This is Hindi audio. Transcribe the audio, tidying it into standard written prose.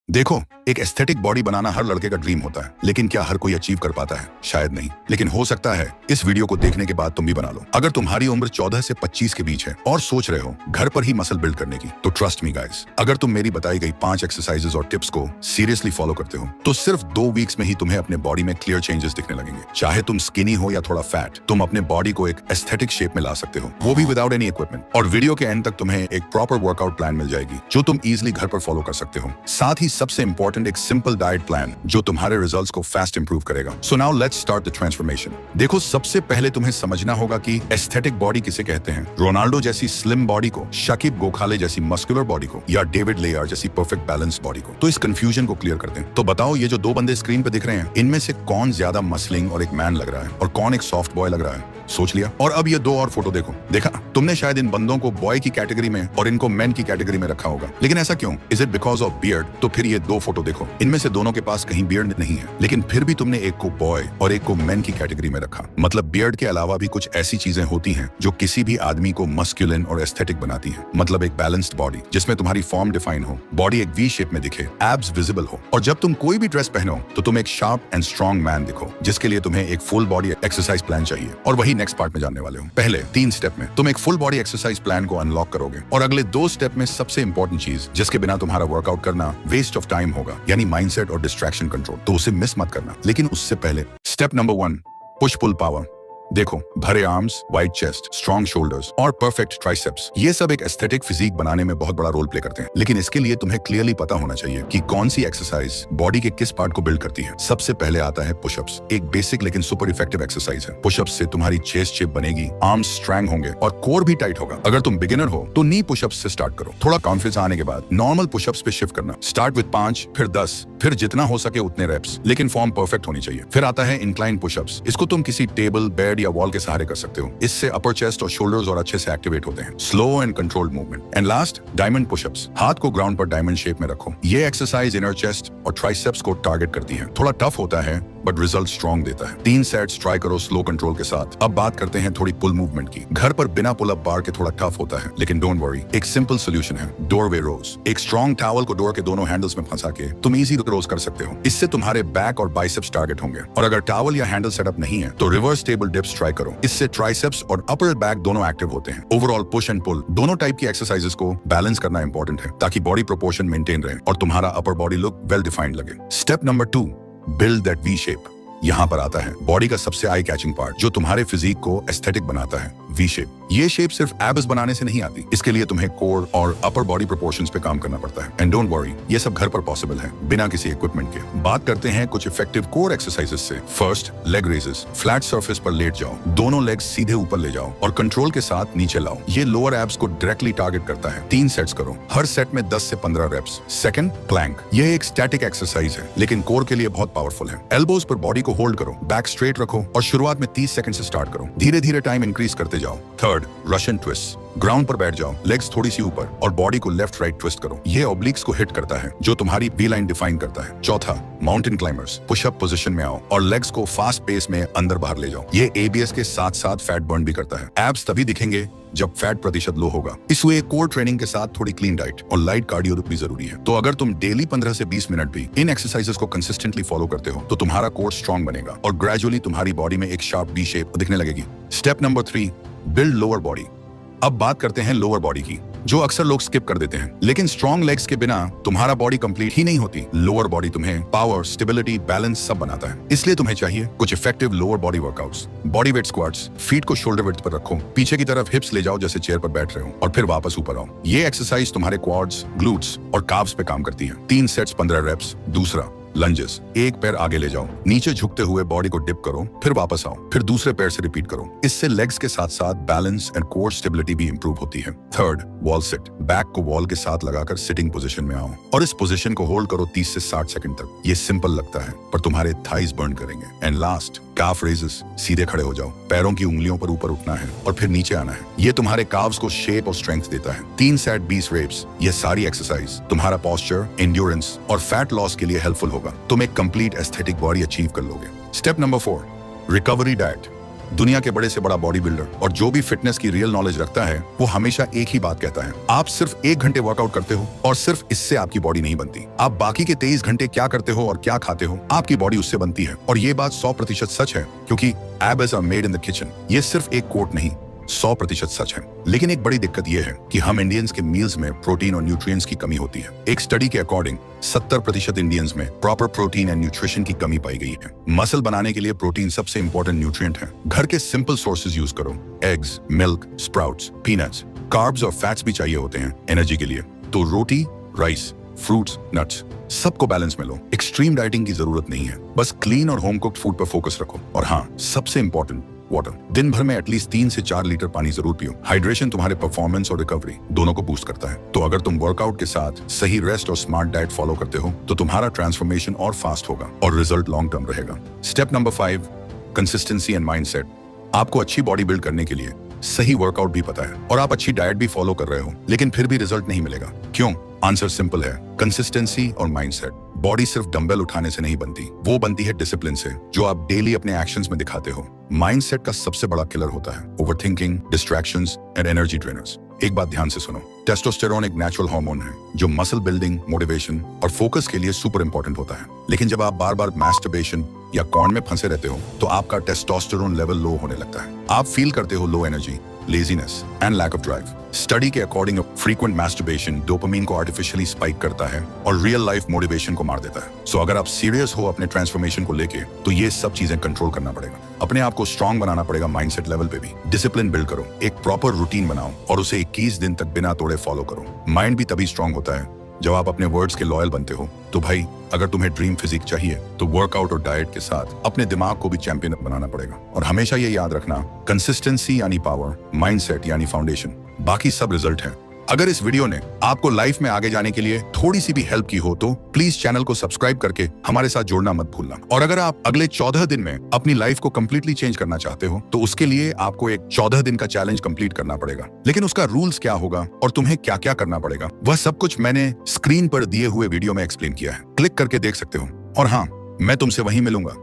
देखो, एक एस्थेटिक बॉडी बनाना हर लड़के का ड्रीम होता है, लेकिन क्या हर कोई अचीव कर पाता है? शायद नहीं, लेकिन हो सकता है इस वीडियो को देखने के बाद तुम भी बना लो। अगर तुम्हारी उम्र 14 से 25 के बीच है और सोच रहे हो घर पर ही मसल बिल्ड करने की, तो ट्रस्ट मी गाइस, अगर तुम मेरी बताई गई 5 एक्सरसाइजेस और टिप्स को सीरियसली फॉलो करते हो, तो सिर्फ 2 वीक्स में ही तुम्हें अपने बॉडी में क्लियर चेंजेस दिखने लगेंगे। चाहे तुम स्किनी हो या थोड़ा फैट, तुम अपने बॉडी को एक एस्थेटिक शेप में ला सकते हो, वो भी विदाउट एनी इक्विपमेंट। और वीडियो के एंड तक तुम्हें एक प्रॉपर वर्कआउट प्लान मिल जाएगी, जो तुम इजिली घर पर फॉलो कर सकते हो। साथ ही सबसे इंपॉर्टेंट एक सिंपल डाइट प्लान, जो तुम्हारे रिजल्ट्स को फास्ट इंप्रूव करेगा। So now let's start the transformation. देखो, सबसे पहले तुम्हें समझना होगा कि एस्थेटिक बॉडी किसे कहते हैं। रोनाल्डो जैसी स्लिम बॉडी को, शकीब गोखाले जैसी मस्कुलर बॉडी को, या डेविड लेयर जैसी परफेक्ट बैलेंस बॉडी को। तो इस कंफ्यूजन को क्लियर करते हैं। तो बताओ, ये जो 2 बंदे स्क्रीन पे दिख रहे हैं, इनमें से कौन ज्यादा मसलिंग और एक मैन लग रहा है, और कौन एक सॉफ्ट बॉय लग रहा है? सोच लिया? और अब ये 2 और फोटो देखो। देखा, तुमने शायद इन बंदों को बॉय की कैटेगरी में और इनको मैन की कैटेगरी में रखा होगा, लेकिन ऐसा क्यों? Is it because of beard? तो फिर ये 2 फोटो देखो, इनमें से दोनों के पास कहीं बियर्ड नहीं है, लेकिन फिर भी तुमने एक को बॉय और एक को मैन की कैटेगरी में रखा। मतलब बियर्ड के अलावा भी कुछ ऐसी चीजें होती हैं जो किसी भी आदमी को मस्कुलिन और एस्थेटिक बनाती हैं। मतलब एक बैलेंस्ड बॉडी जिसमें तुम्हारी फॉर्म डिफाइन हो, बॉडी एक वी शेप में दिखे, एब्स विजिबल हो, और जब तुम कोई भी ड्रेस पहनो तो तुम एक शार्प एंड स्ट्रॉन्ग मैन दिखो, जिसके लिए तुम्हें एक फुल बॉडी एक्सरसाइज प्लान चाहिए। और वही नेक्स्ट पार्ट में जानने वाले हो। पहले 3 स्टेप में तुम एक फुल बॉडी एक्सरसाइज प्लान को अनलॉक करोगे, और अगले 2 स्टेप में सबसे इंपॉर्टेंट चीज, जिसके बिना तुम्हारा वर्कआउट करना वेस्ट ऑफ टाइम होगा, यानी माइंडसेट और डिस्ट्रैक्शन कंट्रोल। तो उसे मिस मत करना। लेकिन उससे पहले step number 1, push pull power. देखो, भरे arms, wide chest, strong shoulders और परफेक्ट ट्राइसेप्स, ये सब एक एस्थेटिक फिजिक बनाने में बहुत बड़ा रोल प्ले करते हैं। लेकिन इसके लिए तुम्हें क्लियरली पता होना चाहिए कि कौन सी एक्सरसाइज बॉडी के किस पार्ट को बिल्ड करती है। सबसे पहले आता है पुशअप्स। एक बेसिक लेकिन सुपर इफेक्टिव एक्सरसाइज है। पुशअप्स से तुम्हारी चेस्ट शेप बनेगी, आर्म्स स्ट्रॉन्ग होंगे और कोर भी टाइट होगा। अगर तुम बिगिनर हो तो नी पुशअप्स से स्टार्ट करो। थोड़ा कॉन्फिडेंस आने के बाद नॉर्मल पुशअप्स पे शिफ्ट करना। स्टार्ट विद 5, फिर 10, फिर जितना हो सके उतने रेप्स, लेकिन फॉर्म परफेक्ट होनी चाहिए। फिर आता है इंक्लाइन पुशअप्स। इसको तुम किसी टेबल, बेड या वॉल के सहारे कर सकते हो। इससे अपर चेस्ट और शोल्डर्स और अच्छे से एक्टिवेट होते हैं। Slow and controlled movement. And last, diamond pushups. हाथ को ग्राउंड पर डायमंड शेप में रखो। ये एक्सरसाइज इनर चेस्ट और ट्राइसेप्स को टारगेट करती है। थोड़ा टफ होता है बट रिजल्ट स्ट्रॉन्ग देता है। 3 सेट्स ट्राई करो स्लो कंट्रोल के साथ। अब बात करते हैं थोड़ी पुल मूवमेंट की। घर पर बिना पुल अप बार के थोड़ा टफ होता है, लेकिन डोंट वरी, एक सिंपल सोल्यूशन है, डोरवे रोज। एक स्ट्रॉन्ग टॉवल को डोर के दोनों हैंडल्स में फंसा के तुम इजी रोज कर सकते हो। इससे तुम्हारे बैक और बाइसेप्स टारगेट होंगे। और अगर टॉवल या हैंडल सेटअप नहीं है तो रिवर्स टेबल डिप्स ट्राई करो। इससे ट्राइसेप्स और अपर बैक दोनों एक्टिव होते हैं। ओवरऑल पुश एंड पुल दोनों टाइप की एक्सरसाइजेस को बैलेंस करना इंपॉर्टेंट है, ताकि बॉडी प्रोपोर्शन मेंटेन रहे और तुम्हारा upper body look well defined लगे। Step number 2, build that V shape. यहाँ पर आता है बॉडी का सबसे आई कैचिंग पार्ट, जो तुम्हारे फिजिक को एस्थेटिक बनाता है, वी शेप। ये शेप सिर्फ एब्स बनाने से नहीं आती। इसके लिए तुम्हें कोर और अपर बॉडी प्रोपोर्शंस पे काम करना पड़ता है। एंड डोंट वरी, ये सब घर पर पॉसिबल है, बिना किसी इक्विपमेंट के। बात करते हैं कुछ इफेक्टिव कोर एक्सरसाइजेस से। First, leg raises. Flat surface पर लेट जाओ, दोनों लेग्स सीधे ऊपर ले जाओ और कंट्रोल के साथ नीचे लाओ। ये लोअर एब्स को डायरेक्टली टारगेट करता है। 3 सेट्स करो, हर सेट में 10 से 15 रेप्स। Second, Planck. यह एक स्टैटिक एक्सरसाइज है, लेकिन कोर के लिए बहुत पावरफुल है। एल्बोज पर बॉडी को होल्ड करो, बैक स्ट्रेट रखो और शुरुआत में 30 सेकंड से स्टार्ट करो। धीरे धीरे टाइम इंक्रीज करते जाओ। Third, Russian twist. ग्राउंड पर बैठ जाओ, लेग्स थोड़ी सी ऊपर और बॉडी को लेफ्ट राइट ट्विस्ट करो। ये ऑब्लिक्स को हिट करता है, जो तुम्हारी वी लाइन डिफाइन करता है। चौथा, माउंटेन क्लाइंबर्स। पुशअप पोजीशन में आओ और लेग्स को फास्ट पेस में अंदर बाहर ले जाओ। ये एबीएस के साथ साथ फैट बर्न भी करता है। एब्स तभी दिखेंगे जब फैट प्रतिशत लो होगा। इसलिए कोर ट्रेनिंग के साथ थोड़ी क्लीन डाइट और लाइट कार्डियो भी जरूरी है। तो अगर तुम डेली 15 से 20 मिनट भी इन एक्सरसाइजेस को कंसिस्टेंटली फॉलो करते हो, तो तुम्हारा कोर स्ट्रॉन्ग बनेगा और ग्रेजुअली तुम्हारी बॉडी में एक शार्प वी शेप दिखने लगेगी। Step number 3, build lower body. अब बात करते हैं लोअर बॉडी की, जो अक्सर लोग स्किप कर देते हैं। लेकिन स्ट्रॉन्ग लेग्स के बिना तुम्हारा बॉडी कंप्लीट ही नहीं होती। लोअर बॉडी तुम्हें पावर, स्टेबिलिटी, बैलेंस सब बनाता है। इसलिए तुम्हें चाहिए कुछ effective lower body workouts. Body weight squats. Feet को शोल्डर विड्थ पर रखो, पीछे की तरफ हिप्स ले जाओ जैसे चेयर पर बैठ रहे हो, और फिर वापस ऊपर आओ। ये एक्सरसाइज तुम्हारे क्वाड्स, ग्लूट्स और काव्स पे काम करती है। 3 सेट्स 15 रेप्स। दूसरा, लंजेस। एक पैर आगे ले जाओ, नीचे झुकते हुए बॉडी को डिप करो, फिर वापस आओ, फिर दूसरे पैर से रिपीट करो। इससे लेग्स के साथ साथ बैलेंस एंड कोर स्टेबिलिटी भी इंप्रूव होती है। Third, wall sit. बैक को वॉल के साथ लगाकर सिटिंग पोजीशन में आओ और इस पोजीशन को होल्ड करो 30 से 60 सेकंड तक। ये सिंपल लगता है पर तुम्हारे थाइज बर्न करेंगे। And last, calf raises. सीधे खड़े हो जाओ, पैरों की उंगलियों पर ऊपर उठना है और फिर नीचे आना है। ये तुम्हारे काव्स को शेप और स्ट्रेंथ देता है। 3 सेट 20 रेप्स। ये सारी एक्सरसाइज तुम्हारा पोस्चर, एंड्योरेंस और फैट लॉस के लिए हेल्पफुल होगा। तुम एक कंप्लीट एस्थेटिक बॉडी अचीव कर लोगे। Step number 4, recovery diet. दुनिया के बड़े से बड़ा बॉडी बिल्डर और जो भी फिटनेस की रियल नॉलेज रखता है वो हमेशा एक ही बात कहता है, आप सिर्फ 1 घंटे वर्कआउट करते हो और सिर्फ इससे आपकी बॉडी नहीं बनती। आप बाकी के 23 घंटे क्या करते हो और क्या खाते हो, आपकी बॉडी उससे बनती है। और ये बात 100% सच है, क्योंकि abs are made in the kitchen. ये सिर्फ एक कोट नहीं, 100% सच है। लेकिन एक बड़ी दिक्कत यह है कि हम इंडियंस के मील्स में प्रोटीन और न्यूट्रिएंट्स की कमी होती है। एक स्टडी के अकॉर्डिंग 70% इंडियंस में प्रॉपर प्रोटीन एंड न्यूट्रिशन की कमी पाई गई है। मसल बनाने के लिए प्रोटीन सबसे इंपॉर्टेंट न्यूट्रिएंट है। घर के सिंपल सोर्सेज यूज करो, eggs, milk, sprouts, peanuts. Carbs और फैट्स भी चाहिए होते हैं एनर्जी के लिए, तो रोटी, राइस, फ्रूट्स, नट्स, सबको बैलेंस में लो। एक्सट्रीम डाइटिंग की जरूरत नहीं है, बस क्लीन और होम कुक्ड फूड पर फोकस रखो। और हाँ, सबसे इंपॉर्टेंट, वाटर। दिन भर में एटलीस्ट 3 से 4 लीटर पानी जरूर पियो। हाइड्रेशन तुम्हारे परफॉर्मेंस और रिकवरी दोनों को बूस्ट करता है। तो अगर तुम वर्कआउट के साथ सही रेस्ट और स्मार्ट डाइट फॉलो करते हो तो तुम्हारा ट्रांसफॉर्मेशन और फास्ट होगा और रिजल्ट लॉन्ग टर्म रहेगा। Step number 5, consistency and mindset. आपको अच्छी बॉडी बिल्ड करने के लिए सही वर्कआउट भी पता है और आप अच्छी डाइट भी फॉलो कर रहे हो, लेकिन फिर भी रिजल्ट नहीं मिलेगा। क्यों? आंसर सिंपल है, कंसिस्टेंसी और माइंडसेट। बॉडी सिर्फ डंबल उठाने से नहीं बनती, वो बनती है डिसिप्लिन से, जो आप डेली अपने एक्शंस में दिखाते हो। माइंडसेट का सबसे बड़ा किलर होता है overthinking, distractions and energy drainers. एक बात ध्यान से सुनो, टेस्टोस्टेरोन एक नेचुरल हार्मोन है जो मसल बिल्डिंग, मोटिवेशन और फोकस के लिए सुपर इंपॉर्टेंट होता है। लेकिन जब आप बार बार मैस्टरबेशन या कॉर्न में फंसे रहते हो तो आपका टेस्टोस्टेरोन लेवल लो होने लगता है। आप फील करते हो low energy, laziness and lack of drive. Study के अकॉर्डिंग फ्रीक्वेंट मैस्टरबेशन डोपामिन को आर्टिफिशियली स्पाइक करता है और रियल लाइफ मोटिवेशन को मार देता है। सो अगर आप सीरियस हो अपने ट्रांसफॉर्मेशन को लेके तो ये सब चीजें कंट्रोल करना पड़ेगा। अपने आप को स्ट्रांग बनाना पड़ेगा माइंडसेट लेवल पे भी। डिसिप्लिन बिल्ड करो, एक प्रॉपर रूटीन बनाओ और उसे 21 दिन तक बिना तोड़े फॉलो करो। माइंड भी तभी स्ट्रांग होता है जब आप अपने वर्ड्स के लॉयल बनते हो। तो भाई, अगर तुम्हें ड्रीम फिजिक चाहिए तो वर्कआउट और डाइट के साथ अपने दिमाग को भी चैंपियन बनाना पड़ेगा। और हमेशा ये याद रखना, कंसिस्टेंसी यानी पावर, माइंडसेट यानी फाउंडेशन, बाकी सब रिजल्ट है। अगर इस वीडियो ने आपको लाइफ में आगे जाने के लिए थोड़ी सी भी हेल्प की हो तो प्लीज चैनल को सब्सक्राइब करके हमारे साथ जुड़ना मत भूलना। और अगर आप अगले 14 दिन में अपनी लाइफ को कंप्लीटली चेंज करना चाहते हो तो उसके लिए आपको एक 14 दिन का चैलेंज कंप्लीट करना पड़ेगा। लेकिन उसका रूल्स क्या होगा और तुम्हें क्या क्या करना पड़ेगा, वह सब कुछ मैंने स्क्रीन पर दिए हुए वीडियो में एक्सप्लेन किया है। क्लिक करके देख सकते हो। और हाँ, मैं तुमसे वहीं मिलूंगा।